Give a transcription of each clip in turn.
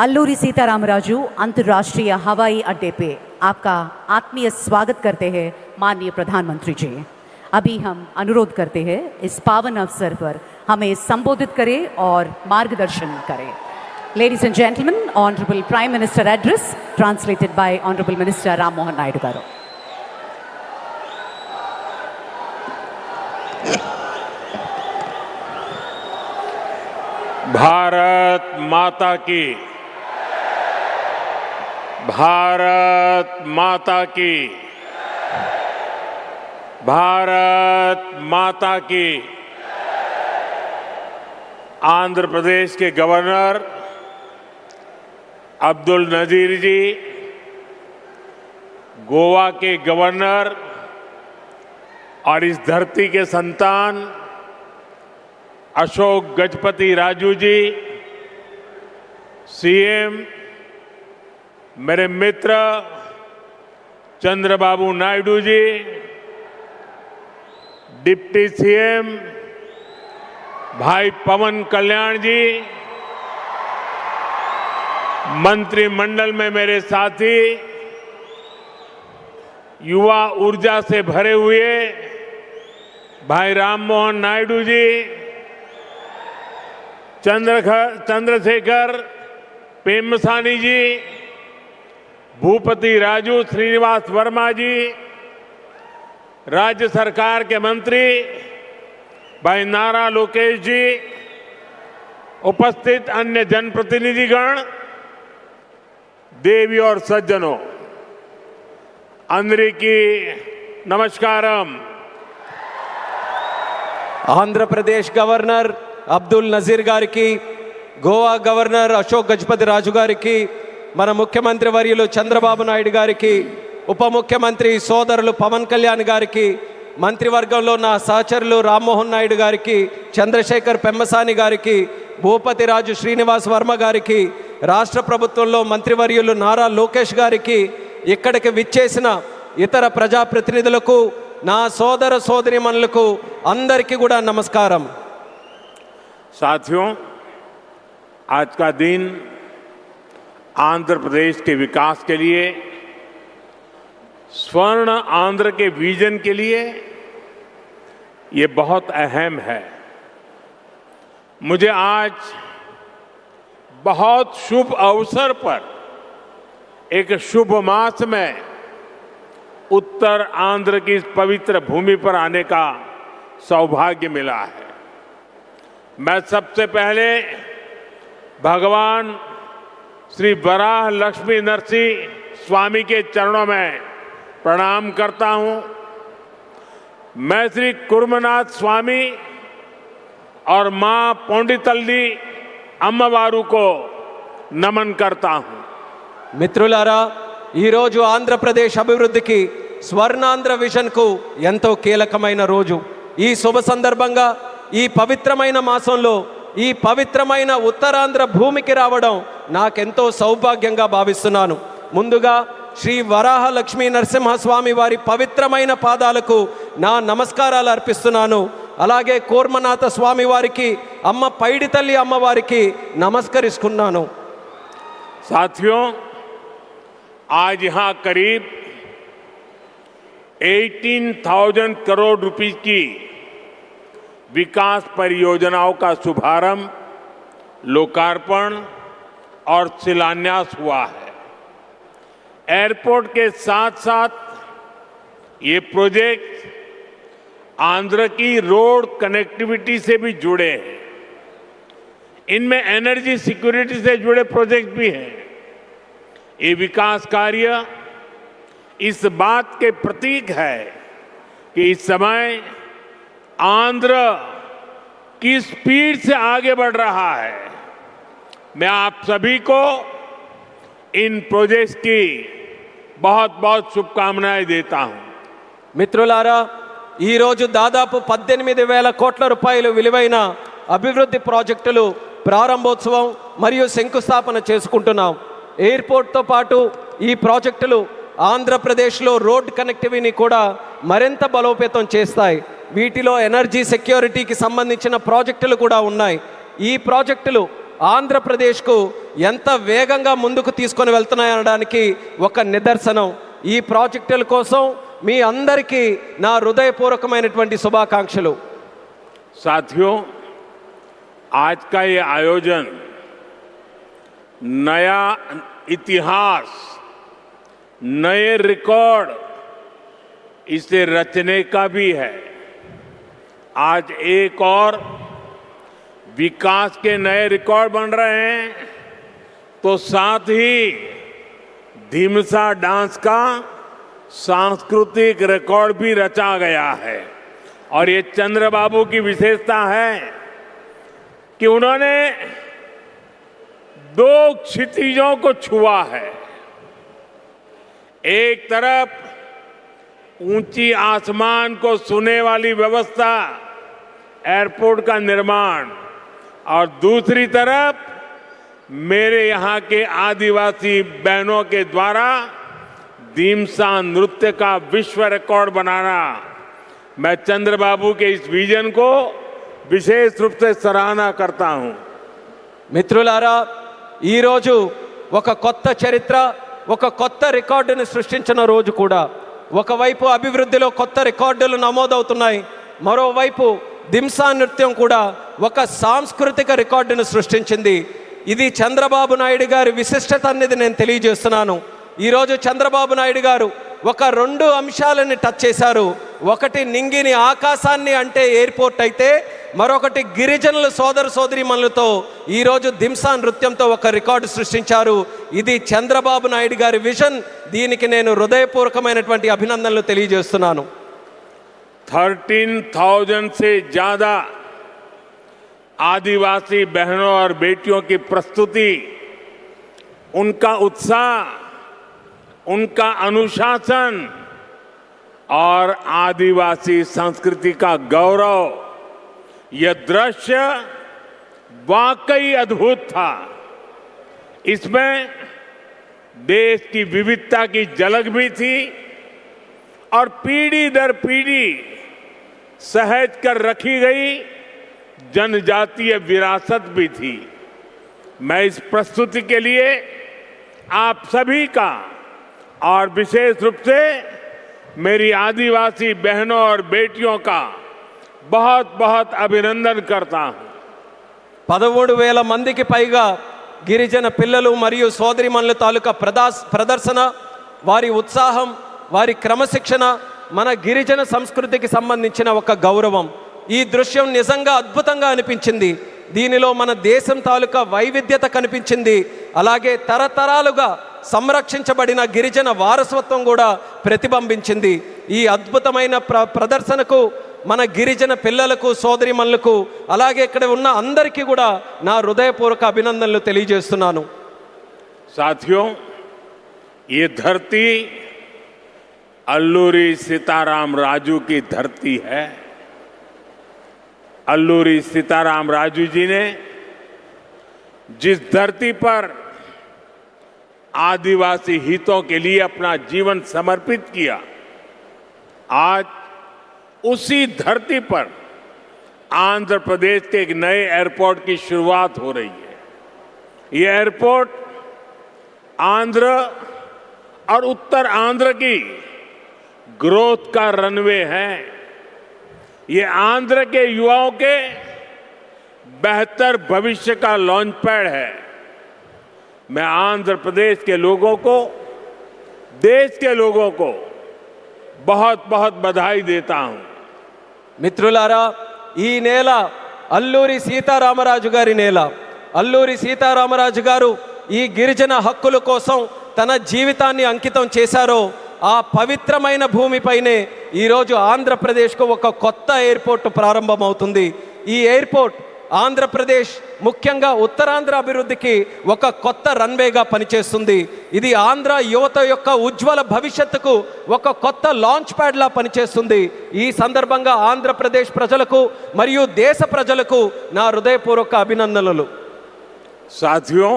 अल्लूरी सीतारामराजू अंतर्राष्ट्रीय हवाई अड्डे पे आपका आत्मीय स्वागत करते हैं माननीय प्रधानमंत्री जी। अभी हम अनुरोध करते हैं इस पावन अवसर पर हमें संबोधित करें और मार्गदर्शन करें। Ladies and gentlemen, Honorable Prime Minister address translated by Honorable Minister Ram Mohan Naidu garu. Bharat माता की, भारत माता की, भारत माता की। आंध्र प्रदेश के गवर्नर अब्दुल नजीर जी, गोवा के गवर्नर और इस धरती के संतान अशोक गजपति राजू जी, सीएम मेरे मित्र चंद्रबाबू नायडू जी, डिप्टी सीएम भाई पवन कल्याण जी, मंत्रिमंडल में मेरे साथी, युवा ऊर्जा से भरे हुए भाई राम मोहन नायडू जी, चंद्रशेखर पेम्मसानी जी, भूपति राजू श्रीनिवास वर्मा जी, राज्य सरकार के मंत्री भाई नारा लोकेश जी, उपस्थित अन्य जनप्रतिनिधिगण, देवी और सज्जनों, अंदरिकी नमस्कारम। आंध्र प्रदेश गवर्नर అబ్దుల్ నజీర్ గారికి, గోవా గవర్నర్ అశోక్ గజపతి రాజు గారికి, మన ముఖ్యమంత్రి వర్యులు చంద్రబాబు నాయుడు గారికి, ఉప ముఖ్యమంత్రి సోదరులు పవన్ కళ్యాణ్ గారికి, మంత్రివర్గంలో నా సహచరులు రామ్మోహన్ నాయుడు గారికి, చంద్రశేఖర్ పెమ్మసాని గారికి, భూపతి రాజు శ్రీనివాస్ వర్మ గారికి, రాష్ట్ర ప్రభుత్వంలో మంత్రివర్యులు నారా లోకేష్ గారికి, ఇక్కడికి విచ్చేసిన ఇతర ప్రజాప్రతినిధులకు, నా సోదర సోదరీమణులకు అందరికీ కూడా నమస్కారం। साथियों, आज का दिन आंध्र प्रदेश के विकास के लिए, स्वर्ण आंध्र के विजन के लिए ये बहुत अहम है। मुझे आज बहुत शुभ अवसर पर एक शुभ मास में उत्तर आंध्र की इस पवित्र भूमि पर आने का सौभाग्य मिला है। मैं सबसे पहले भगवान श्री वराह लक्ष्मी नरसिंह स्वामी के चरणों में प्रणाम करता हूं। मैं श्री कुर्मनाथ स्वामी और मां पोंडितल्ली अम्मवारू को नमन करता हूं। మిత్రులారా, ఈరోజు ఆంధ్రప్రదేశ్ అభివృద్ధికి స్వర్ణాంధ్ర విజన్కు ఎంతో కీలకమైన రోజు। ఈ శుభ సందర్భంగా ఈ పవిత్రమైన మాసంలో ఈ పవిత్రమైన ఉత్తరాంధ్ర భూమికి రావడం నాకెంతో సౌభాగ్యంగా భావిస్తున్నాను। ముందుగా శ్రీ వరాహ లక్ష్మీ నరసింహస్వామి వారి పవిత్రమైన పాదాలకు నా నమస్కారాలు అర్పిస్తున్నాను। అలాగే కూర్మనాథ స్వామి వారికి, అమ్మ పైడితల్లి అమ్మవారికి నమస్కరిస్తున్నాను। साथियों, आज यहां करीब 18,000 करोड़ रुपए की विकास परियोजनाओं का शुभारंभ, लोकार्पण और शिलान्यास हुआ है। एयरपोर्ट के साथ साथ ये प्रोजेक्ट आंध्र की रोड कनेक्टिविटी से भी जुड़े हैं। इनमें एनर्जी सिक्योरिटी से जुड़े प्रोजेक्ट भी हैं। ये विकास कार्य इस बात के प्रतीक है कि इस समय आंध्र की स्पीड से आगे बढ़ रहा है। मैं आप सभी को इन प्रोजेक्ट्स की बहुत बहुत शुभकामनाएं देता हूं। మిత్రులారా, ఈరోజు దాదాపు 18,000 కోట్ల రూపాయలు విలువైన అభివృద్ధి ప్రాజెక్టులు ప్రారంభోత్సవం మరియు శంకుస్థాపన చేసుకుంటున్నాం। ఎయిర్పోర్ట్తో పాటు ఈ ప్రాజెక్టులు ఆంధ్రప్రదేశ్లో రోడ్ కనెక్టివిటీని కూడా మరింత బలోపేతం చేస్తాయి। వీటిలో ఎనర్జీ సెక్యూరిటీకి సంబంధించిన ప్రాజెక్టులు కూడా ఉన్నాయి। ఈ ప్రాజెక్టులు ఆంధ్రప్రదేశ్కు ఎంత వేగంగా ముందుకు తీసుకొని వెళ్తున్నాయనడానికి ఒక నిదర్శనం. ఈ ప్రాజెక్టుల కోసం మీ అందరికీ నా హృదయపూర్వకమైనటువంటి శుభాకాంక్షలు. साथियों, आज का ये आयोजन नया इतिहास, नए रिकॉर्ड इसे रचने का भी है. आज एक और विकास के नए रिकॉर्ड बन रहे हैं, तो साथ ही ढीमसा डांस का सांस्कृतिक रिकॉर्ड भी रचा गया है. और ये चंद्रबाबू की विशेषता है कि उन्होंने दो क्षितिजों को छुआ है. एक तरफ ऊंची आसमान को छूने वाली व्यवस्था, एयरपोर्ट का निर्माण, और दूसरी तरफ मेरे यहाँ के आदिवासी बहनों के द्वारा ढीमसा नृत्य का विश्व रिकॉर्ड बनाना. मैं चंद्रबाबू के इस विजन को विशेष रूप से सराहना करता हूं. మిత్రులారా, ఈరోజు ఒక కొత్త చరిత్ర, ఒక కొత్త రికార్డును సృష్టించిన రోజు కూడా. ఒకవైపు అభివృద్ధిలో కొత్త రికార్డులు నమోదవుతున్నాయి, మరోవైపు దింసా నృత్యం కూడా ఒక సాంస్కృతిక రికార్డును సృష్టించింది. ఇది చంద్రబాబు నాయుడు గారి విశిష్టత అనేది నేను తెలియజేస్తున్నాను. ఈరోజు చంద్రబాబు నాయుడు గారు ఒక రెండు అంశాలని టచ్ చేశారు. ఒకటి నింగిని ఆకాశాన్ని అంటే ఎయిర్పోర్ట్ అయితే, మరొకటి గిరిజనుల సోదర సోదరీమణులతో ఈరోజు దింసా నృత్యంతో ఒక రికార్డు సృష్టించారు. ఇది చంద్రబాబు నాయుడు గారి విజన్. దీనికి నేను హృదయపూర్వకమైనటువంటి అభినందనలు తెలియజేస్తున్నాను. 13,000 से ज्यादा आदिवासी बहनों और बेटियों की प्रस्तुति, उनका उत्साह, उनका अनुशासन और आदिवासी संस्कृति का गौरव, यह दृश्य वाकई अद्भुत था. इसमें देश की विविधता की झलक भी थी और पीढ़ी दर पीढ़ी सहेज कर रखी गई जनजातीय विरासत भी थी. मैं इस प्रस्तुति के लिए आप सभी का और विशेष रूप से मेरी आदिवासी बहनों और बेटियों का बहुत बहुत अभिनंदन करता हूं. 13,000 మందికి పైగా గిరిజన పిల్లలు మరియు సోదరిమణుల తాలూకా ప్రదర్శన, వారి ఉత్సాహం, వారి క్రమశిక్షణ మన గిరిజన సంస్కృతికి సంబంధించిన ఒక గౌరవం. ఈ దృశ్యం నిజంగా అద్భుతంగా అనిపించింది. దీనిలో మన దేశం తాలూకా వైవిధ్యత కనిపించింది. అలాగే తరతరాలుగా సంరక్షించబడిన గిరిజన వారసత్వం కూడా ప్రతిబింబించింది. ఈ అద్భుతమైన ప్రదర్శనకు మన గిరిజన పిల్లలకు, సోదరిమణులకు, అలాగే ఇక్కడ ఉన్న అందరికీ కూడా నా హృదయపూర్వక అభినందనలు తెలియజేస్తున్నాను. साथियों, ये धरती अल्लूरी सीताराम राजू की धरती है. अल्लूरी सीताराम राजू जी ने जिस धरती पर आदिवासी हितों के लिए अपना जीवन समर्पित किया, आज उसी धरती पर आंध्र प्रदेश के एक नए एयरपोर्ट की शुरुआत हो रही है. ये एयरपोर्ट आंध्र और उत्तर आंध्र की ग्रोथ का रनवे है. ये आंध्र के युवाओं के बेहतर भविष्य का लॉन्च पैड है. मैं आंध्र प्रदेश के लोगों को, देश के लोगों को बहुत बहुत बधाई देता हूं. మిత్రులారా, ఈ నేల అల్లూరి సీతారామరాజు గారి నేల. అల్లూరి సీతారామరాజు గారు ఈ గిరిజన హక్కుల కోసం తన జీవితాన్ని అంకితం చేశారో ఆ పవిత్రమైన భూమిపైనే ఈరోజు ఆంధ్రప్రదేశ్కు ఒక కొత్త ఎయిర్పోర్ట్ ప్రారంభమవుతుంది. ఈ ఎయిర్పోర్ట్ ఆంధ్రప్రదేశ్, ముఖ్యంగా ఉత్తరాంధ్ర అభివృద్ధికి ఒక కొత్త రన్వేగా పనిచేస్తుంది. ఇది ఆంధ్ర యువత యొక్క ఉజ్వల భవిష్యత్తుకు ఒక కొత్త లాంచ్ ప్యాడ్లా పనిచేస్తుంది. ఈ సందర్భంగా ఆంధ్రప్రదేశ్ ప్రజలకు మరియు దేశ ప్రజలకు నా హృదయపూర్వక అభినందనలు. साथियों,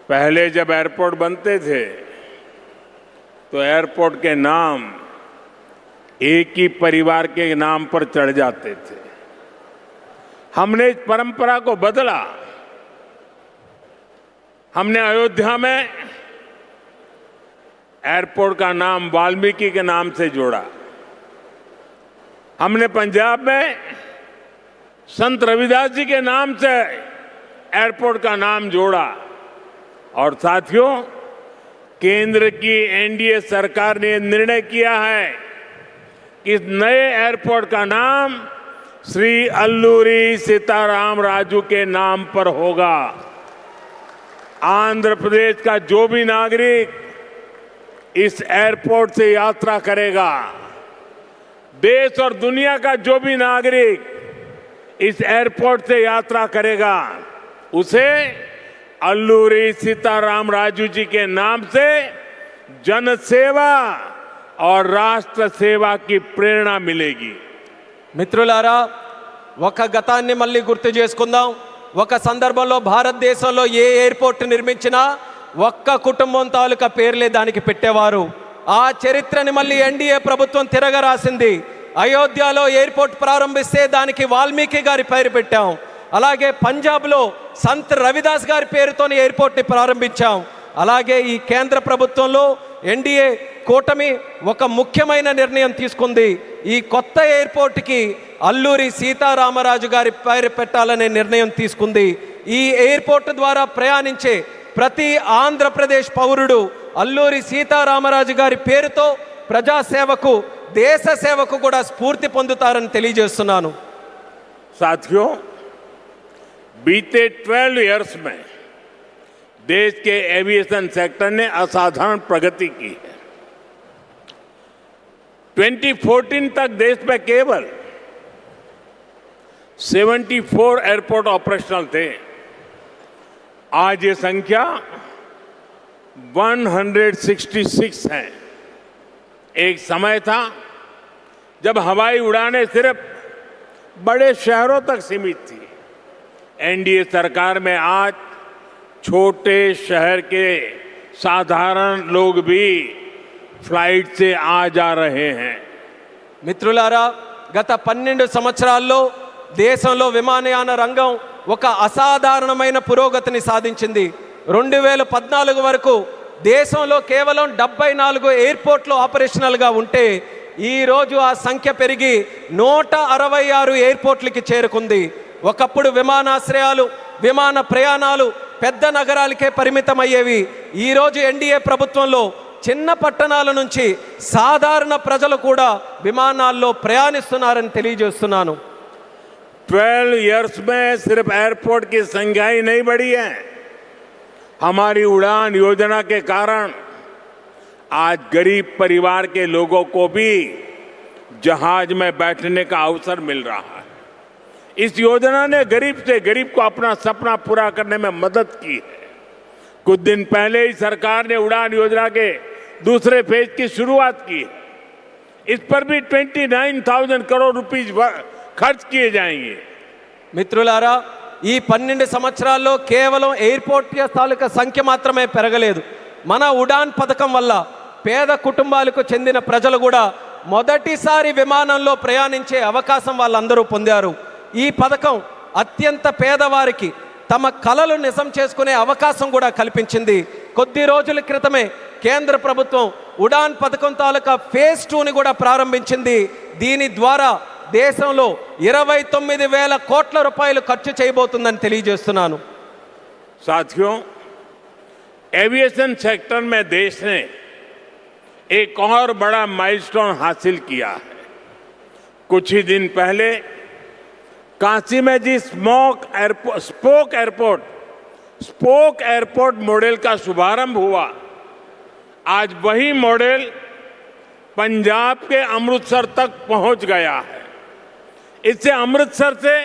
पहले जब एयरपोर्ट बनते थे तो एयरपोर्ट के नाम एक ही परिवार के नाम पर चढ़ जाते थे. हमने इस परंपरा को बदला। हमने अयोध्या में एयरपोर्ट का नाम वाल्मीकि के नाम से जोड़ा। हमने पंजाब में संत रविदास जी के नाम से एयरपोर्ट का नाम जोड़ा। और साथियों, केंद्र की एनडीए सरकार ने निर्णय किया है कि इस नए एयरपोर्ट का नाम श्री अल्लूरी सीताराम राजू के नाम पर होगा। आंध्र प्रदेश का जो भी नागरिक इस एयरपोर्ट से यात्रा करेगा, देश और दुनिया का जो भी नागरिक इस एयरपोर्ट से यात्रा करेगा, उसे अल्लूरी सीताराम राजू जी के नाम से जन सेवा और राष्ट्र सेवा की प्रेरणा मिलेगी। మిత్రులారా, ఒక గతాన్ని మళ్ళీ గుర్తు చేసుకుందాం. ఒక సందర్భంలో భారతదేశంలో ఏ ఎయిర్పోర్ట్ నిర్మించినా ఒక్క కుటుంబం తాలూకా పేర్లే దానికి పెట్టేవారు. ఆ చరిత్రని మళ్ళీ ఎన్డీఏ ప్రభుత్వం తిరగరాసింది. అయోధ్యలో ఎయిర్పోర్ట్ ప్రారంభిస్తే దానికి వాల్మీకి గారి పేరు పెట్టాం. అలాగే పంజాబ్లో సంత్ రవిదాస్ గారి పేరుతోని ఎయిర్పోర్ట్ని ప్రారంభించాం. అలాగే ఈ కేంద్ర ప్రభుత్వంలో ఎన్డీఏ కూటమి ఒక ముఖ్యమైన నిర్ణయం తీసుకుంది. ఈ కొత్త ఎయిర్పోర్ట్కి అల్లూరి సీతారామరాజు గారి పేరు పెట్టాలనే నిర్ణయం తీసుకుంది. ఈ ఎయిర్పోర్ట్ ద్వారా ప్రయాణించే ప్రతి ఆంధ్రప్రదేశ్ పౌరుడు అల్లూరి సీతారామరాజు గారి పేరుతో ప్రజాసేవకు, దేశ సేవకు కూడా స్ఫూర్తి పొందుతారని తెలియజేస్తున్నాను. साथियों, बीते 12 इयर्स में देश के एविएशन सेक्टर ने असाधारण प्रगति की है। 2014 तक देश में केवल 74 एयरपोर्ट ऑपरेशनल थे। आज ये संख्या 166 है। एक समय था जब हवाई उड़ानें सिर्फ बड़े शहरों तक सीमित थी। एनडीए सरकार में आज छोटे शहर के साधारण लोग भी फ्लाइट से आ जा रहे हैं। మిత్రులారా, గత 12 సంవత్సరాల్లో దేశంలో విమానయాన రంగం ఒక అసాధారణమైన పురోగతిని సాధించింది. 2014 వరకు దేశంలో కేవలం 74 ఎయిర్పోర్ట్లు ఆపరేషనల్గా ఉంటే ఈరోజు ఆ సంఖ్య పెరిగి 166 ఎయిర్పోర్ట్లకి చేరుకుంది. ఒకప్పుడు విమానాశ్రయాలు, విమాన ప్రయాణాలు పెద్ద నగరాలకే పరిమితమయ్యేవి. ఈరోజు ఎన్డీఏ ప్రభుత్వంలో చిన్న పట్టణాల నుంచి సాధారణ ప్రజలు కూడా విమానాల్లో ప్రయాణిస్తున్నారని తెలియజేస్తున్నాను. 12 इयर्स में सिर्फ एयरपोर्ट की संख्या ही नहीं बढ़ी है। हमारी उड़ान योजना के कारण आज गरीब परिवार के लोगों को भी जहाज में बैठने का अवसर मिल रहा है। इस योजना ने गरीब से गरीब को अपना सपना पूरा करने में मदद की है। कुछ दिन पहले ही सरकार ने उड़ान योजना के दूसरे फेज की शुरुआत की है। इस पर भी 29,000 करोड़ रुपीस खर्च किए जाएंगे। మిత్రులారా, ఈ 12 సంవత్సరాల్లో కేవలం ఎయిర్పోర్ట్ తాలూకా సంఖ్య మాత్రమే పెరగలేదు. మన ఉడాన్ పథకం వల్ల పేద కుటుంబాలకు చెందిన ప్రజలు కూడా మొదటిసారి విమానంలో ప్రయాణించే అవకాశం వాళ్ళందరూ పొందారు. ఈ పథకం అత్యంత పేదవారికి తమ కలలు నిజం చేసుకునే అవకాశం కూడా కల్పించింది. కొద్ది రోజుల క్రితమే కేంద్ర ప్రభుత్వం ఉడాన్ పథకం తాలూకా ఫేజ్ 2ని కూడా ప్రారంభించింది. దీని ద్వారా దేశంలో 29,000 కోట్ల రూపాయలు ఖర్చు చేయబోతుందని తెలియజేస్తున్నాను. साथियों, एविएशन सेक्टर में देश ने एक और बड़ा माइलस्टोन हासिल किया है। कुछ ही दिन पहले काशी में जी स्पोक एयरपोर्ट मॉडल का शुभारंभ हुआ। आज वही मॉडल पंजाब के अमृतसर तक पहुंच गया है। इससे अमृतसर से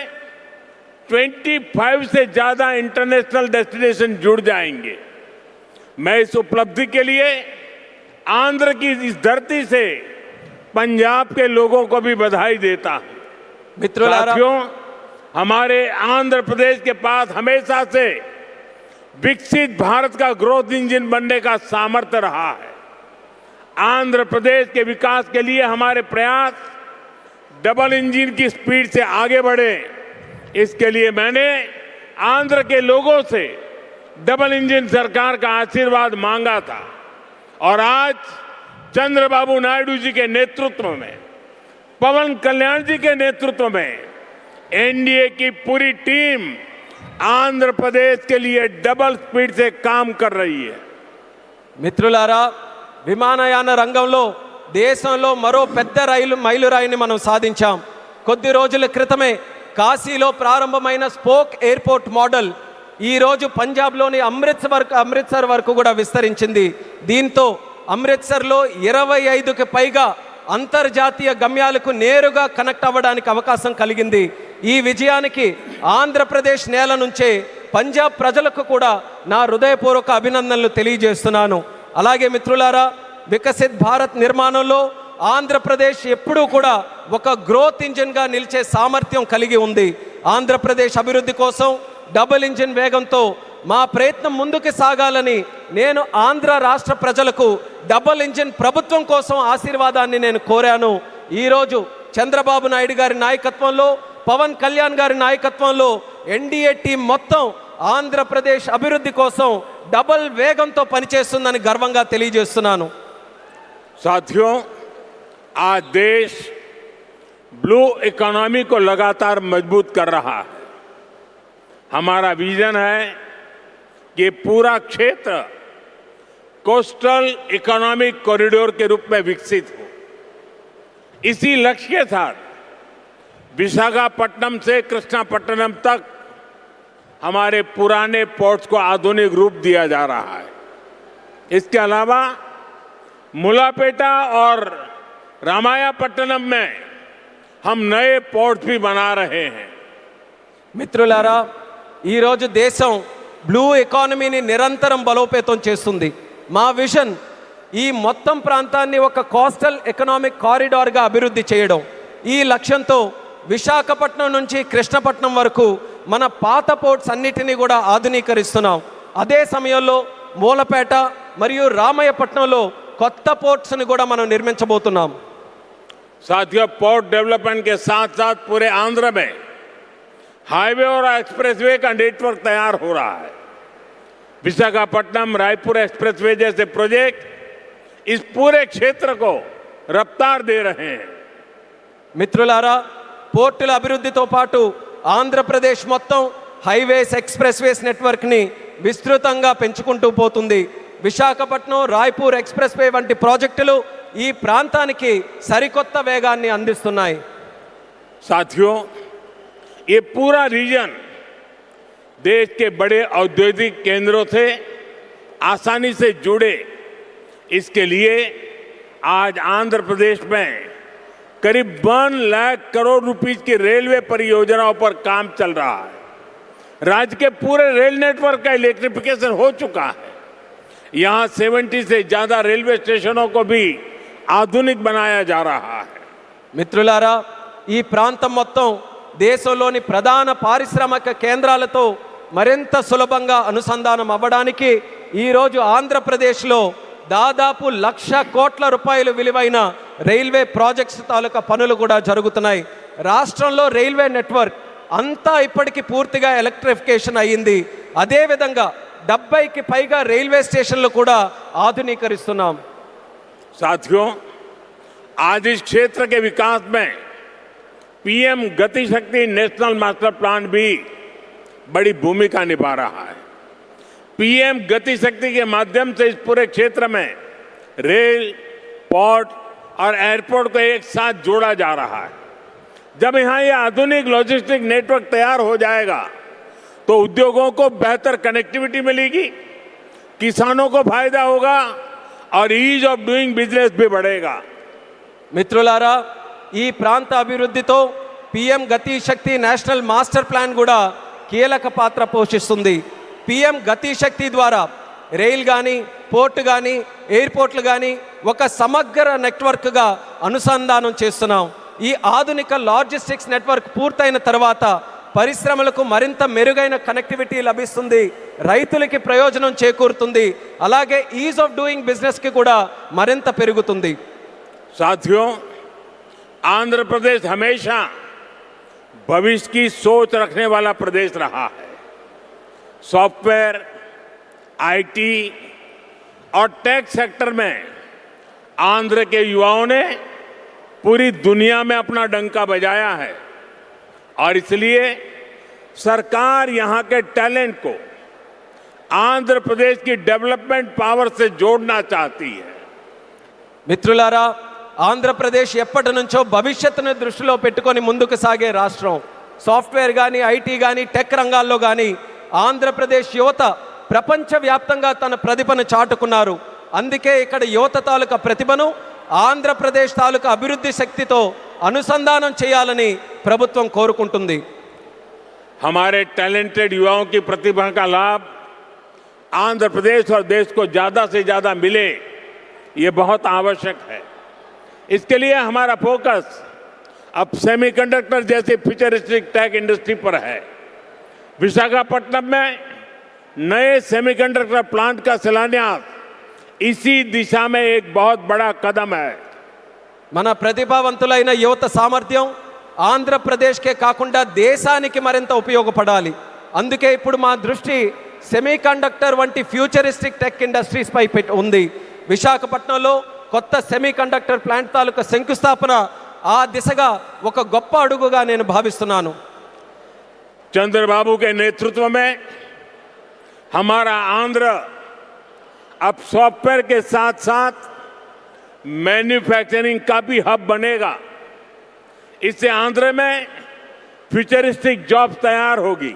25 से ज्यादा इंटरनेशनल डेस्टिनेशन जुड़ जाएंगे। मैं इस उपलब्धि के लिए आंध्र की इस धरती से पंजाब के लोगों को भी बधाई देता हूं। साथियों, हमारे आंध्र प्रदेश के पास हमेशा से विकसित भारत का ग्रोथ इंजन बनने का सामर्थ्य रहा है। आंध्र प्रदेश के विकास के लिए हमारे प्रयास डबल इंजन की स्पीड से आगे बढ़े, इसके लिए मैंने आंध्र के लोगों से डबल इंजन सरकार का आशीर्वाद मांगा था और आज चंद्रबाबू नायडू जी के नेतृत्व में, पवन कल्याण जी के नेतृत्व में एनडीए की पूरी टीम आंध्र प्रदेश के लिए डबल स्पीड से काम कर रही है। మిత్రులారా, విమానయాన రంగంలో దేశంలో మరో పెద్ద మైలురాయిని మనం సాధించాం. కొద్ది రోజుల క్రితమే కాశీలో ప్రారంభమైన స్పోక్ ఎయిర్పోర్ట్ మోడల్ ఈ రోజు పంజాబ్లోని అమృత్సర్ వరకు కూడా విస్తరించింది. దీంతో అమృత్సర్లో 25కి పైగా అంతర్జాతీయ గమ్యాలకు నేరుగా కనెక్ట్ అవ్వడానికి అవకాశం కలిగింది. ఈ విజయానికి ఆంధ్రప్రదేశ్ నేల నుంచే పంజాబ్ ప్రజలకు కూడా నా హృదయపూర్వక అభినందనలు తెలియజేస్తున్నాను. అలాగే మిత్రులారా, వికసిత్ భారత్ నిర్మాణంలో ఆంధ్రప్రదేశ్ ఎప్పుడూ కూడా ఒక గ్రోత్ ఇంజిన్గా నిలిచే సామర్థ్యం కలిగి ఉంది. ఆంధ్రప్రదేశ్ అభివృద్ధి కోసం డబుల్ ఇంజిన్ వేగంతో మా ప్రయత్నం ముందుకు సాగాలని నేను ఆంధ్ర రాష్ట్ర ప్రజలకు డబుల్ ఇంజిన్ ప్రభుత్వం కోసం ఆశీర్వాదాన్ని నేను కోరాను. ఈరోజు చంద్రబాబు నాయుడు గారి నాయకత్వంలో, పవన్ కళ్యాణ్ గారి నాయకత్వంలో ఎన్డీఏ టీం మొత్తం ఆంధ్రప్రదేశ్ అభివృద్ధి కోసం డబుల్ వేగంతో పనిచేస్తుందని గర్వంగా తెలియజేస్తున్నాను. साथियों, आज देश ब्लू इकोनॉमी को लगातार मजबूत कर रहा है. हमारा विजन है कि पूरा क्षेत्र कोस्टल इकोनॉमिक कॉरिडोर के रूप में विकसित हो. इसी लक्ष्य के साथ विशाखापट्टनम से कृष्णापट्टनम तक हमारे पुराने पोर्ट्स को आधुनिक रूप दिया जा रहा है. इसके अलावा मुलापेटा और रामायापट्टनम में हम नए पोर्ट भी बना रहे हैं. మిత్రులారా, ఈరోజు దేశం బ్లూ ఎకానమీని నిరంతరం బలోపేతం చేస్తుంది. మా విజన్ ఈ మొత్తం ప్రాంతాన్ని ఒక కోస్టల్ ఎకనామిక్ కారిడార్గా అభివృద్ధి చేయడం. ఈ లక్ష్యంతో విశాఖపట్నం నుంచి కృష్ణపట్నం వరకు మన పాత పోర్ట్స్ అన్నిటినీ కూడా ఆధునీకరిస్తున్నాం. అదే సమయంలో మూలపేట మరియు రామయ్యపట్నంలో కొత్త పోర్ట్స్ని కూడా మనం నిర్మించబోతున్నాం. साथियों, पोर्ट डेवलपमेंट के साथ साथ पूरे आंध्र में हाईवे और एक्सप्रेसवे का नेटवर्क तैयार हो रहा है. विशाखापट्टनम रायपुर एक्सप्रेसवे जैसे प्रोजेक्ट इस पूरे क्षेत्र को रफ्तार दे रहे हैं. మిత్రులారా, పోర్టుల అభివృద్ధితో పాటు ఆంధ్రప్రదేశ్ మొత్తం హైవేస్, ఎక్స్ప్రెస్వేస్ నెట్వర్క్ని విస్తృతంగా పెంచుకుంటూ పోతుంది. విశాఖపట్నం రాయ్పూర్ ఎక్స్ప్రెస్వే వంటి ప్రాజెక్టులు ఈ ప్రాంతానికి సరికొత్త వేగాన్ని అందిస్తున్నాయి. साथियों, ये पूरा रीजन देश के बड़े औद्योगिक केंद्रों से आसानी से जुड़े, इसके लिए आज आंध्र प्रदेश में करीब 1 लाख करोड़ रुपीस की रेलवे परियोजनाओं पर काम चल रहा है. राज्य के पूरे रेल नेटवर्क का इलेक्ट्रिफिकेशन हो चुका है. यहाँ 70 से ज्यादा रेलवे स्टेशनों को भी आधुनिक बनाया जा रहा है. మిత్రులారా, ఈ ప్రాంతం మొత్తం దేశంలోని ప్రధాన పారిశ్రామిక కేంద్రాలతో మరింత సులభంగా అనుసంధానం అవ్వడానికి ఈరోజు ఆంధ్రప్రదేశ్లో దాదాపు 1,00,000 కోట్ల రూపాయలు విలువైన రైల్వే ప్రాజెక్ట్స్ తాలూకా పనులు కూడా జరుగుతున్నాయి. రాష్ట్రంలో రైల్వే నెట్వర్క్ అంతా ఇప్పటికీ పూర్తిగా ఎలక్ట్రిఫికేషన్ అయ్యింది. అదేవిధంగా 70కి పైగా రైల్వే స్టేషన్లు కూడా ఆధునీకరిస్తున్నాం. साथियों, आज इस क्षेत्र के विकास में पीएम गति शक्ति नेशनल मास्टर प्लान भी बड़ी भूमिका निभा रहा है. पीएम गति शक्ति के माध्यम से इस पूरे क्षेत्र में रेल, पोर्ट और एयरपोर्ट को एक साथ जोड़ा जा रहा है. जब यहाँ ये आधुनिक लॉजिस्टिक नेटवर्क तैयार हो जाएगा तो उद्योगों को बेहतर कनेक्टिविटी मिलेगी, किसानों को फायदा होगा और ईज ऑफ डूइंग बिजनेस भी बढ़ेगा. మిత్రులారా, ఈ ప్రాంత అభివృద్ధితో పిఎం గతి శక్తి నేషనల్ మాస్టర్ ప్లాన్ కూడా కీలక పాత్ర పోషిస్తుంది. పిఎం గతి శక్తి ద్వారా రైల్ కానీ, పోర్టు కానీ, ఎయిర్పోర్ట్లు కానీ ఒక సమగ్ర నెట్వర్క్గా అనుసంధానం చేస్తున్నాం. ఈ ఆధునిక లాజిస్టిక్స్ నెట్వర్క్ పూర్తయిన తర్వాత పరిశ్రమలకు మరింత మెరుగైన కనెక్టివిటీ లభిస్తుంది, రైతులకి ప్రయోజనం చేకూరుతుంది, అలాగే ఈజ్ ఆఫ్ డూయింగ్ బిజినెస్కి కూడా మరింత పెరుగుతుంది. साथियों, आंध्र प्रदेश हमेशा भविष्य की सोच रखने वाला प्रदेश रहा है। सॉफ्टवेयर, आईटी और टेक सेक्टर में आंध्र के युवाओं ने पूरी दुनिया में अपना डंका बजाया है और इसलिए सरकार यहां के टैलेंट को आंध्र प्रदेश की डेवलपमेंट पावर से जोड़ना चाहती है। మిత్రులారా, ఆంధ్రప్రదేశ్ ఎప్పటి నుంచో భవిష్యత్తును దృష్టిలో పెట్టుకొని ముందుకు సాగే రాష్ట్రం. సాఫ్ట్వేర్ కానీ, ఐటీ కానీ, టెక్ రంగాల్లో కానీ ఆంధ్రప్రదేశ్ యువత ప్రపంచవ్యాప్తంగా తన ప్రతిభను చాటుకున్నారు. అందుకే ఇక్కడ యువత తాలూకా ప్రతిభను ఆంధ్రప్రదేశ్ తాలూకా అభివృద్ధి శక్తితో అనుసంధానం చేయాలని ప్రభుత్వం కోరుకుంటుంది. हमारे टैलेंटेड युवाओं की प्रतिभा का लाभ आंध्र प्रदेश और देश को ज्यादा से ज्यादा मिले, ये बहुत आवश्यक है। इसके लिए हमारा फोकस अब सेमीकंडक्टर जैसी फ्यूचरिस्टिक टेक इंडस्ट्री पर है। विशाखापट्टनम में नए सेमीकंडक्टर प्लांट का शिलान्यास इसी दिशा में एक बहुत बड़ा कदम है। మన ప్రతిభావంతులైన యువత సామర్థ్యం ఆంధ్రప్రదేశ్కే కాకుండా దేశానికి మరింత ఉపయోగపడాలి. అందుకే ఇప్పుడు మా దృష్టి సెమీకండక్టర్ వంటి ఫ్యూచరిస్టిక్ టెక్ ఇండస్ట్రీస్ పై ఉంది. విశాఖపట్నంలో కొత్త సెమీకండక్టర్ ప్లాంట్ తాలూకా శంకుస్థాపన ఆ దిశగా ఒక గొప్ప అడుగుగా నేను భావిస్తున్నాను. चंद्रबाबू के नेतृत्व में हमारा आंध्र अब सॉफ्टवेयर के साथ साथ मैन्युफैक्चरिंग का भी हब बनेगा। इससे आंध्र में फ्यूचरिस्टिक जॉब्स तैयार होगी,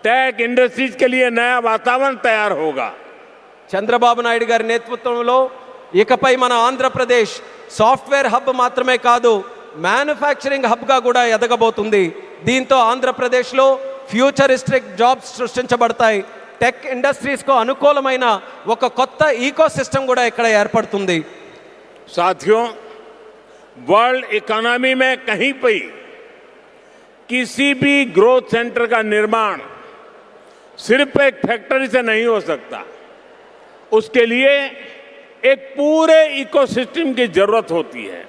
टेक इंडस्ट्रीज के लिए नया वातावरण तैयार होगा। చంద్రబాబు నాయుడు గారి నేతృత్వంలో ఇకపై మన ఆంధ్రప్రదేశ్ సాఫ్ట్వేర్ హబ్ మాత్రమే కాదు, మ్యానుఫ్యాక్చరింగ్ హబ్గా కూడా ఎదగబోతుంది. దీంతో ఆంధ్రప్రదేశ్లో ఫ్యూచరిస్టిక్ జాబ్స్ సృష్టించబడతాయి. టెక్ ఇండస్ట్రీస్కు అనుకూలమైన ఒక కొత్త ఈకో సిస్టమ్ కూడా ఇక్కడ ఏర్పడుతుంది. साथियों, वर्ल्ड इकोनॉमी में कहीं पे किसी भी ग्रोथ सेंटर का निर्माण सिर्फ एक फैक्ट्री से नहीं हो सकता। उसके लिए एक पूरे इकोसिस्टम की जरूरत होती है।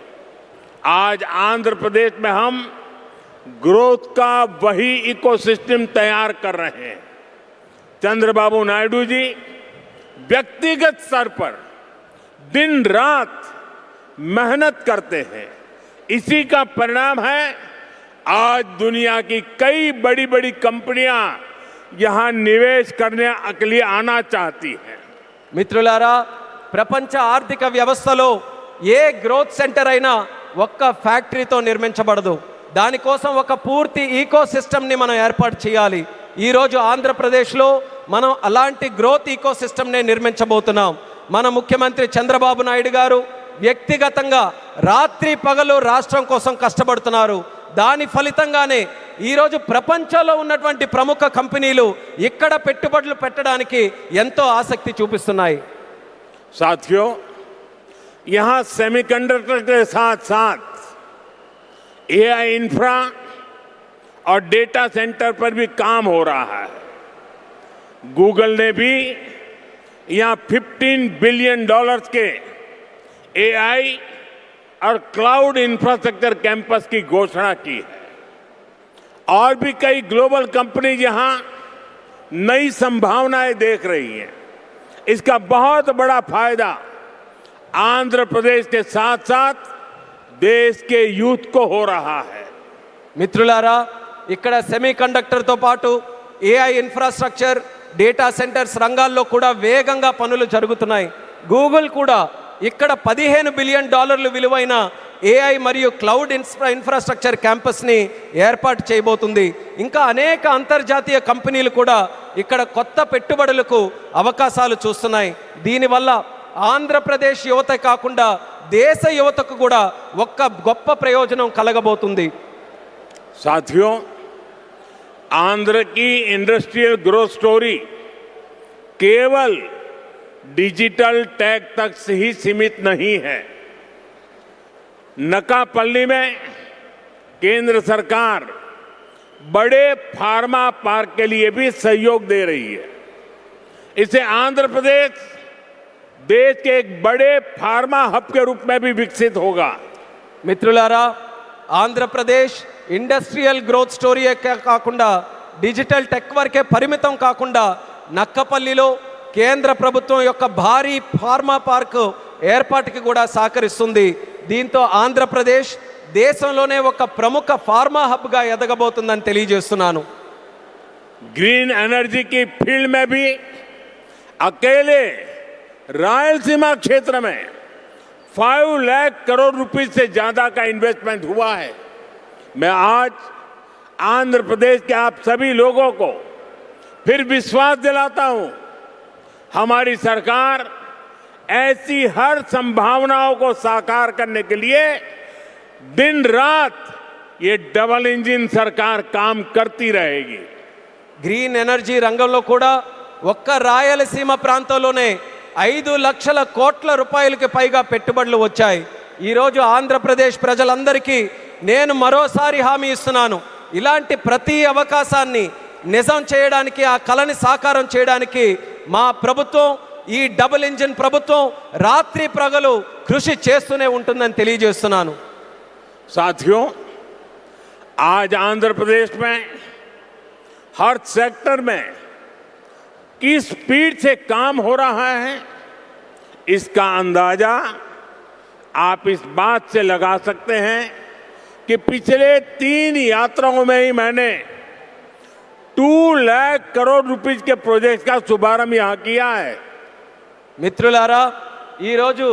आज आंध्र प्रदेश में हम ग्रोथ का वही इकोसिस्टम तैयार कर रहे हैं। चंद्रबाबू नायडू जी व्यक्तिगत स्तर पर दिन रात मेहनत करते हैं। इसी का परिणाम है आज दुनिया की कई बड़ी बड़ी कंपनियां यहां निवेश करने के लिए आना चाहती हैं। మిత్రులారా, ప్రపంచ ఆర్థిక వ్యవస్థలో ఏ గ్రోత్ సెంటర్ అయినా ఒక్క ఫ్యాక్టరీతో నిర్మించబడదు. దానికోసం ఒక పూర్తి ఈకో సిస్టమ్ని మనం ఏర్పాటు చేయాలి. ఈరోజు ఆంధ్రప్రదేశ్లో మనం అలాంటి గ్రోత్ ఈకో సిస్టమ్నే నిర్మించబోతున్నాం. మన ముఖ్యమంత్రి చంద్రబాబు నాయుడు గారు వ్యక్తిగతంగా రాత్రి పగలు రాష్ట్రం కోసం కష్టపడుతున్నారు. దాని ఫలితంగానే ఈరోజు ప్రపంచంలో ఉన్నటువంటి ప్రముఖ కంపెనీలు ఇక్కడ పెట్టుబడులు పెట్టడానికి ఎంతో ఆసక్తి చూపిస్తున్నాయి. साथियों, यहां सेमीकंडक्टर के साथ साथ एआई इंफ्रा और डेटा सेंटर पर भी काम हो रहा है। गूगल ने भी यहां $15 बिलियन के एआई और क्लाउड इंफ्रास्ट्रक्चर कैंपस की घोषणा की है। और भी कई ग्लोबल कंपनी यहां नई संभावनाएं देख रही हैं। इसका बहुत बड़ा फायदा आंध्र प्रदेश के साथ साथ देश के यूथ को हो रहा है। మిత్రులారా, ఇక్కడ సెమీకండక్టర్తో పాటు ఏఐ ఇన్ఫ్రాస్ట్రక్చర్, డేటా సెంటర్స్ రంగాల్లో కూడా వేగంగా పనులు జరుగుతున్నాయి. గూగుల్ కూడా ఇక్కడ $15 బిలియన్ విలువైన ఏఐ మరియు క్లౌడ్ ఇన్ఫ్రాస్ట్రక్చర్ క్యాంపస్ని ఏర్పాటు చేయబోతుంది. ఇంకా అనేక అంతర్జాతీయ కంపెనీలు కూడా ఇక్కడ కొత్త పెట్టుబడులకు అవకాశాలు చూస్తున్నాయి. దీనివల్ల ఆంధ్రప్రదేశ్ యువత కాకుండా దేశ యువతకు కూడా ఒక్క గొప్ప ప్రయోజనం కలగబోతుంది. साथियों, आंध्र की इंडस्ट्रियल ग्रोथ स्टोरी केवल डिजिटल टेक तक से ही सीमित नहीं है। नकापल्ली में केंद्र सरकार बड़े फार्मा पार्क के लिए भी सहयोग दे रही है। इससे आंध्र प्रदेश देश के एक बड़े फार्मा हब के रूप में भी विकसित होगा। మిత్రులారా, ఆంధ్రప్రదేశ్ ఇండస్ట్రియల్ గ్రోత్ స్టోరీయే కాకుండా డిజిటల్ టెక్ వరకే పరిమితం కాకుండా నక్కపల్లిలో కేంద్ర ప్రభుత్వం యొక్క భారీ ఫార్మా పార్క్ ఏర్పాటుకి కూడా సహకరిస్తుంది. దీంతో ఆంధ్రప్రదేశ్ దేశంలోనే ఒక ప్రముఖ ఫార్మా హబ్గా ఎదగబోతుందని తెలియజేస్తున్నాను. ग्रीन एनर्जी की फील्ड में भी अकेले रायलसीमा क्षेत्र में 5 लाख करोड़ रुपए से ज्यादा का इन्वेस्टमेंट हुआ है. मैं आज आंध्र प्रदेश के आप सभी लोगों को फिर विश्वास दिलाता हूं, हमारी सरकार ऐसी हर संभावनाओं को साकार करने के लिए दिन रात ये डबल इंजन सरकार काम करती रहेगी. గ్రీన్ ఎనర్జీ రంగంలో కూడా ఒక్క రాయలసీమ ప్రాంతంలోనే 5 లక్షల కోట్ల రూపాయలకి పైగా పెట్టుబడులు వచ్చాయి. ఈరోజు ఆంధ్రప్రదేశ్ ప్రజలందరికీ నేను మరోసారి హామీ ఇస్తున్నాను, ఇలాంటి ప్రతి అవకాశాన్ని నిజం చేయడానికి, ఆ కళని సాకారం చేయడానికి మా ప్రభుత్వం, ఈ డబుల్ ఇంజిన్ ప్రభుత్వం రాత్రి ప్రగలు కృషి చేస్తూనే ఉంటుందని తెలియజేస్తున్నాను. साथियों, आज आंध्र प्रदेश में हर सेक्टर में किस स्पीड से काम हो रहा है, इसका अंदाजा आप इस बात से लगा सकते हैं कि पिछले 3 यात्राओं में ही मैंने 2 लाख करोड़ रुपए के प्रोजेक्ट का शुभारंभ यहां किया है. మిత్రులారా, ఈరోజు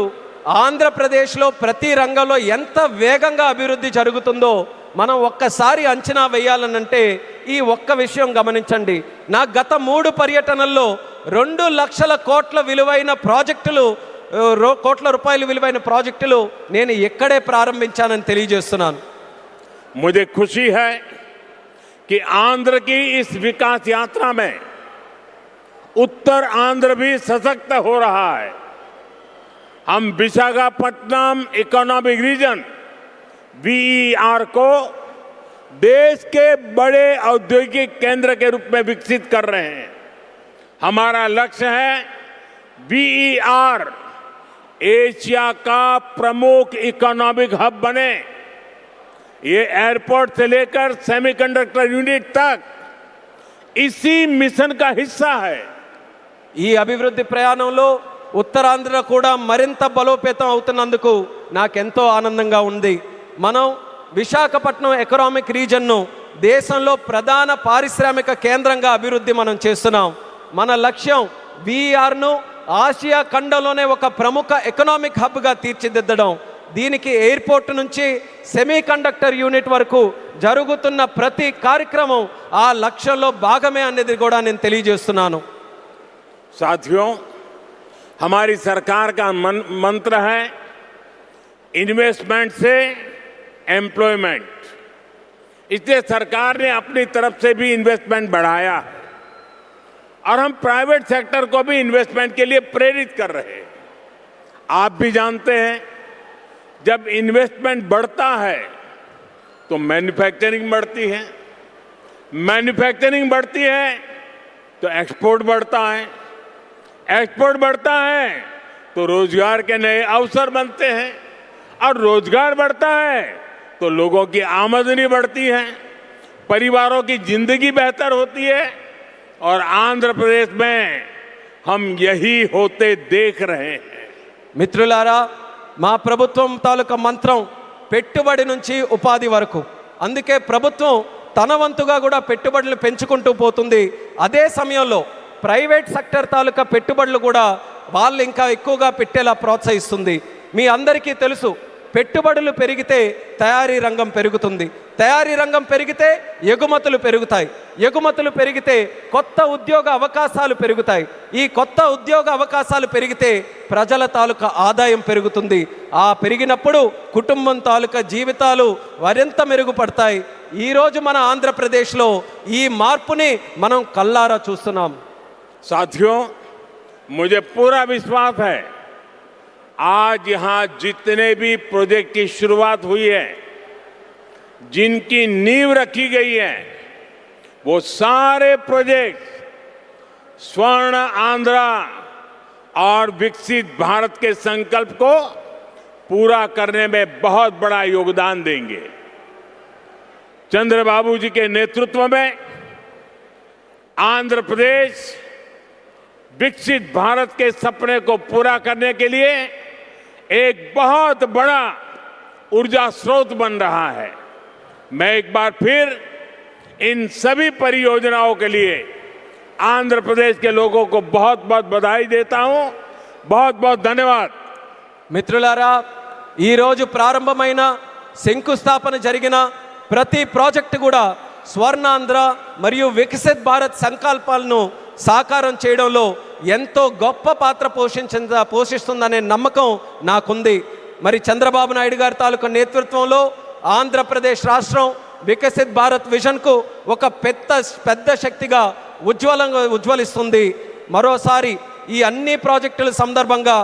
ఆంధ్రప్రదేశ్లో ప్రతి రంగంలో ఎంత వేగంగా అభివృద్ధి జరుగుతుందో మనం ఒక్కసారి అంచనా వేయాలనంటే ఈ ఒక్క విషయం గమనించండి. నా గత 3 పర్యటనల్లో 2 లక్షల కోట్ల విలువైన ప్రాజెక్టులు, కోట్ల రూపాయల విలువైన ప్రాజెక్టులు నేను ఇక్కడే ప్రారంభించానని తెలియజేస్తున్నాను. मुझे खुशी है कि आंध्र की इस विकास यात्रा में उत्तर आंध्र भी सशक्त हो रहा है. हम विशाखापट्टनम इकोनॉमिक रीजन VER को देश के बड़े औद्योगिक केंद्र के रूप में विकसित कर रहे हैं. हमारा लक्ष्य है VER एशिया का प्रमुख इकोनॉमिक हब बने. ये एयरपोर्ट से लेकर सेमीकंडक्टर यूनिट तक इसी मिशन का हिस्सा है. ఈ అభివృద్ధి ప్రయాణంలో ఉత్తరాంధ్ర కూడా మరింత బలోపేతం అవుతున్నందుకు నాకెంతో ఆనందంగా ఉంది. మనం విశాఖపట్నం ఎకనామిక్ రీజన్ను దేశంలో ప్రధాన పారిశ్రామిక కేంద్రంగా అభివృద్ధి మనం చేస్తున్నాం. మన లక్ష్యం VERను ఆసియా ఖండంలోనే ఒక ప్రముఖ ఎకనామిక్ హబ్గా తీర్చిదిద్దడం. దీనికి ఎయిర్పోర్ట్ నుంచి సెమీ కండక్టర్ యూనిట్ వరకు జరుగుతున్న ప్రతి కార్యక్రమం ఆ లక్ష్యంలో భాగమే అనేది కూడా నేను తెలియజేస్తున్నాను. साथियों, हमारी सरकार का मंत्र है इन्वेस्टमेंट से एम्प्लॉयमेंट. इसलिए सरकार ने अपनी तरफ से भी इन्वेस्टमेंट बढ़ाया है और हम प्राइवेट सेक्टर को भी इन्वेस्टमेंट के लिए प्रेरित कर रहे हैं. आप भी जानते हैं, जब इन्वेस्टमेंट बढ़ता है तो मैन्युफैक्चरिंग बढ़ती है, मैन्युफैक्चरिंग बढ़ती है तो एक्सपोर्ट बढ़ता है, एक्सपोर्ट बढ़ता है तो रोजगार के नए अवसर बनते हैं और रोजगार बढ़ता है तो लोगों की आमदनी बढ़ती है, परिवारों की जिंदगी बेहतर होती है और आंध्र प्रदेश में हम यही होते देख रहे हैं. మిత్రులారా, మా ప్రభుత్వం తాలూకా మంత్రం పెట్టుబడి నుంచి ఉపాధి వరకు. అందుకే ప్రభుత్వం తన వంతుగా కూడా పెట్టుబడులు పెంచుకుంటూ పోతుంది. అదే సమయంలో ప్రైవేట్ సెక్టర్ తాలూకా పెట్టుబడులు కూడా వాళ్ళు ఇంకా ఎక్కువగా పెట్టేలా ప్రోత్సహిస్తుంది. మీ అందరికీ తెలుసు, పెట్టుబడులు పెరిగితే తయారీ రంగం పెరుగుతుంది, తయారీ రంగం పెరిగితే ఎగుమతులు పెరుగుతాయి, ఎగుమతులు పెరిగితే కొత్త ఉద్యోగ అవకాశాలు పెరుగుతాయి, ఈ కొత్త ఉద్యోగ అవకాశాలు పెరిగితే ప్రజల తాలూకా ఆదాయం పెరుగుతుంది. ఆ పెరిగినప్పుడు కుటుంబం తాలూకా జీవితాలు మరింత మెరుగుపడతాయి. ఈరోజు మన ఆంధ్రప్రదేశ్లో ఈ మార్పుని మనం కళ్ళారా చూస్తున్నాం. साथियों, मुझे पूरा विश्वास है आज यहां जितने भी प्रोजेक्ट की शुरुआत हुई है, जिनकी नींव रखी गई है, वो सारे प्रोजेक्ट स्वर्ण आंध्रा और विकसित भारत के संकल्प को पूरा करने में बहुत बड़ा योगदान देंगे. चंद्रबाबू जी के नेतृत्व में आंध्र प्रदेश विकसित भारत के सपने को पूरा करने के लिए एक बहुत बड़ा ऊर्जा स्रोत बन रहा है। मैं एक बार फिर इन सभी परियोजनाओं के लिए आंध्र प्रदेश के लोगों को बहुत बहुत बधाई देता हूं। बहुत बहुत धन्यवाद। మిత్రులారా, ఈరోజు ప్రారంభమైన శంకుస్థాపన జరిగిన ప్రతి ప్రాజెక్టు కూడా స్వర్ణాంధ్ర మరియు వికసిత్ భారత్ సంకల్పాలను సాకారం చేయడంలో ఎంతో గొప్ప పాత్ర పోషిస్తుందనే నమ్మకం నాకుంది. మరి చంద్రబాబు నాయుడు గారి తాలూకా నేతృత్వంలో ఆంధ్రప్రదేశ్ రాష్ట్రం వికసిత్ భారత్ విజన్కు ఒక పెద్ద శక్తిగా ఉజ్వలిస్తుంది. మరోసారి ఈ అన్ని ప్రాజెక్టుల సందర్భంగా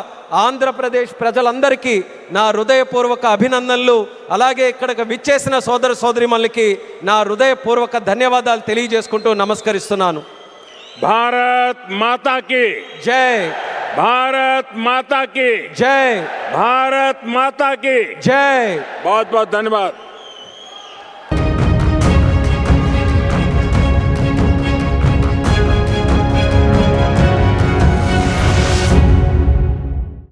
ఆంధ్రప్రదేశ్ ప్రజలందరికీ నా హృదయపూర్వక అభినందనలు, అలాగే ఇక్కడికి విచ్చేసిన సోదర సోదరిమణులకి నా హృదయపూర్వక ధన్యవాదాలు తెలియజేసుకుంటూ నమస్కరిస్తున్నాను. భారత్ మాతా की జై, भारत माता की జై, भारत माता की జై. बहुत बहुत धन्यवाद।